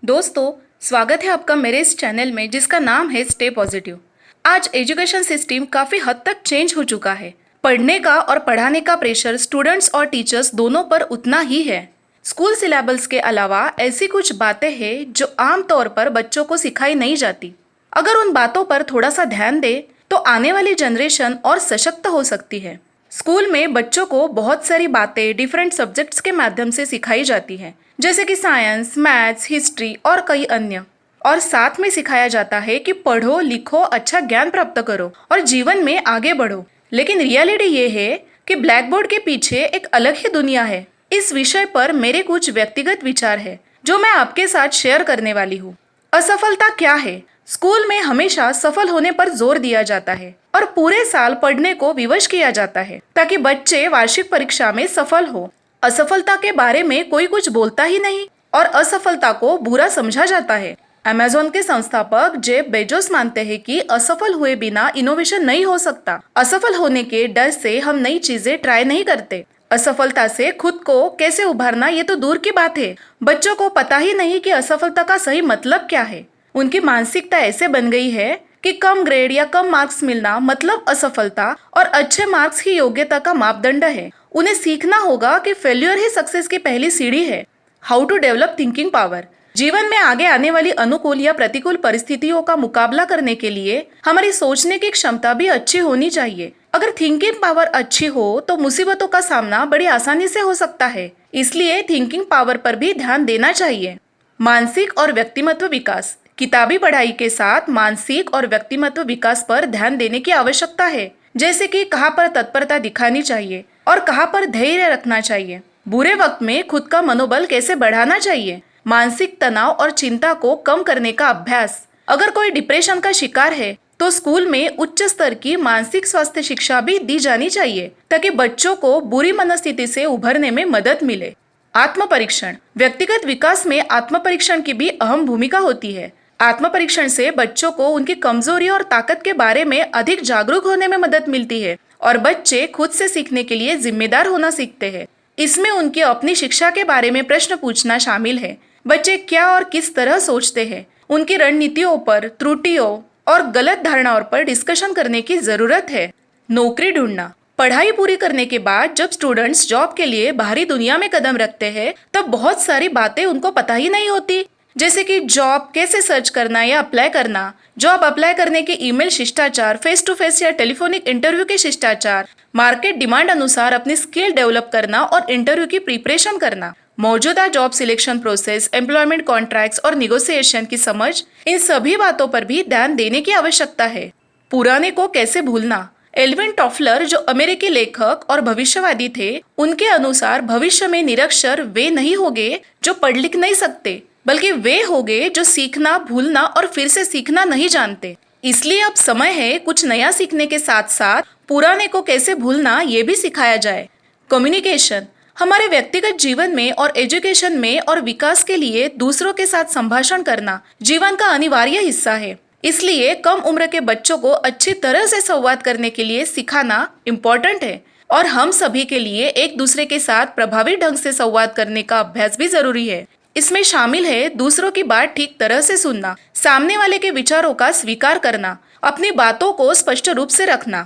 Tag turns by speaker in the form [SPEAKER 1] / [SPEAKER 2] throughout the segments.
[SPEAKER 1] दोस्तों, स्वागत है आपका मेरे इस चैनल में जिसका नाम है स्टे पॉजिटिव। आज एजुकेशन सिस्टम काफ़ी हद तक चेंज हो चुका है। पढ़ने का और पढ़ाने का प्रेशर स्टूडेंट्स और टीचर्स दोनों पर उतना ही है। स्कूल सिलेबस के अलावा ऐसी कुछ बातें हैं जो आम तौर पर बच्चों को सिखाई नहीं जाती। अगर उन बातों पर थोड़ा सा ध्यान दे तो आने वाली जनरेशन और सशक्त हो सकती है। स्कूल में बच्चों को बहुत सारी बातें डिफरेंट सब्जेक्ट्स के माध्यम से सिखाई जाती हैं, जैसे कि साइंस, मैथ्स, हिस्ट्री और कई अन्य। और साथ में सिखाया जाता है कि पढ़ो, लिखो, अच्छा ज्ञान प्राप्त करो और जीवन में आगे बढ़ो। लेकिन रियलिटी ये है कि ब्लैक बोर्ड के पीछे एक अलग ही दुनिया है। इस विषय पर मेरे कुछ व्यक्तिगत विचार है जो मैं आपके साथ शेयर करने वाली हूँ। असफलता क्या है? स्कूल में हमेशा सफल होने पर जोर दिया जाता है और पूरे साल पढ़ने को विवश किया जाता है ताकि बच्चे वार्षिक परीक्षा में सफल हो। असफलता के बारे में कोई कुछ बोलता ही नहीं और असफलता को बुरा समझा जाता है। अमेज़न के संस्थापक जेफ बेजोस मानते हैं कि असफल हुए बिना इनोवेशन नहीं हो सकता। असफल होने के डर से हम नई चीजें ट्राई नहीं करते। असफलता से खुद को कैसे उभारना ये तो दूर की बात है। बच्चों को पता ही नहीं कि असफलता का सही मतलब क्या है। उनकी मानसिकता ऐसे बन गई है कि कम ग्रेड या कम मार्क्स मिलना मतलब असफलता और अच्छे मार्क्स ही योग्यता का मापदंड है। उन्हें सीखना होगा कि फेल्यूर ही सक्सेस की पहली सीढ़ी है। How to develop thinking power. जीवन में आगे आने वाली अनुकूल या प्रतिकूल परिस्थितियों का मुकाबला करने के लिए हमारी सोचने की क्षमता भी अच्छी होनी चाहिए। अगर थिंकिंग पावर अच्छी हो तो मुसीबतों का सामना बड़ी आसानी से हो सकता है। इसलिए थिंकिंग पावर पर भी ध्यान देना चाहिए। मानसिक और व्यक्तिमत्व विकास। किताबी पढ़ाई के साथ मानसिक और व्यक्तिमत्व विकास पर ध्यान देने की आवश्यकता है, जैसे कि कहाँ पर तत्परता दिखानी चाहिए और कहाँ पर धैर्य रखना चाहिए। बुरे वक्त में खुद का मनोबल कैसे बढ़ाना चाहिए। मानसिक तनाव और चिंता को कम करने का अभ्यास। अगर कोई डिप्रेशन का शिकार है तो स्कूल में उच्च स्तर की मानसिक स्वास्थ्य शिक्षा भी दी जानी चाहिए ताकि बच्चों को बुरी मनस्थिति से उभरने में मदद मिले। आत्म परीक्षण। व्यक्तिगत विकास में आत्म परीक्षण की भी अहम भूमिका होती है। आत्म परीक्षण से बच्चों को उनकी कमजोरी और ताकत के बारे में अधिक जागरूक होने में मदद मिलती है और बच्चे खुद से सीखने के लिए जिम्मेदार होना सीखते हैं। इसमें उनकी अपनी शिक्षा के बारे में प्रश्न पूछना शामिल है। बच्चे क्या और किस तरह सोचते हैं, उनकी रणनीतियों पर, त्रुटियों और गलत धारणाओं पर डिस्कशन करने की जरूरत है। नौकरी ढूंढना। पढ़ाई पूरी करने के बाद जब स्टूडेंट्स जॉब के लिए बाहरी दुनिया में कदम रखते हैं तब बहुत सारी बातें उनको पता ही नहीं होती, जैसे कि जॉब कैसे सर्च करना या अप्लाई करना, जॉब अप्लाई करने के ईमेल शिष्टाचार, फेस टू फेस या टेलीफोनिक इंटरव्यू के शिष्टाचार, मार्केट डिमांड अनुसार अपनी स्किल डेवलप करना और इंटरव्यू की प्रिपरेशन करना, मौजूदा job selection process, employment contracts और निगोसिएशन की समझ। इन सभी बातों पर भी ध्यान देने की आवश्यकता है। पुराने को कैसे भूलना। एल्विन टॉफलर, जो अमेरिकी लेखक और भविष्यवादी थे, उनके अनुसार भविष्य में निरक्षर वे नहीं होंगे जो पढ़ लिख नहीं सकते, बल्कि वे होंगे जो सीखना, भूलना और फिर से सीखना नहीं जानते। इसलिए अब समय है कुछ नया सीखने के साथ साथ पुराने को कैसे भूलना ये भी सिखाया जाए। कम्युनिकेशन। हमारे व्यक्तिगत जीवन में और एजुकेशन में और विकास के लिए दूसरों के साथ संभाषण करना जीवन का अनिवार्य हिस्सा है। इसलिए कम उम्र के बच्चों को अच्छी तरह से संवाद करने के लिए सिखाना इम्पोर्टेंट है और हम सभी के लिए एक दूसरे के साथ प्रभावी ढंग से संवाद करने का अभ्यास भी जरूरी है। इसमें शामिल है दूसरों की बात ठीक तरह से सुनना, सामने वाले के विचारों का स्वीकार करना, अपनी बातों को स्पष्ट रूप से रखना।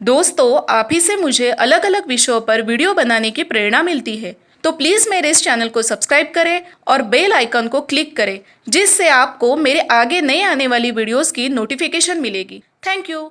[SPEAKER 1] दोस्तों, आप ही से मुझे अलग अलग विषयों पर वीडियो बनाने की प्रेरणा मिलती है, तो प्लीज मेरे इस चैनल को सब्सक्राइब करें और बेल आइकन को क्लिक करें, जिससे आपको मेरे आगे नए आने वाली वीडियोस की नोटिफिकेशन मिलेगी। Thank you.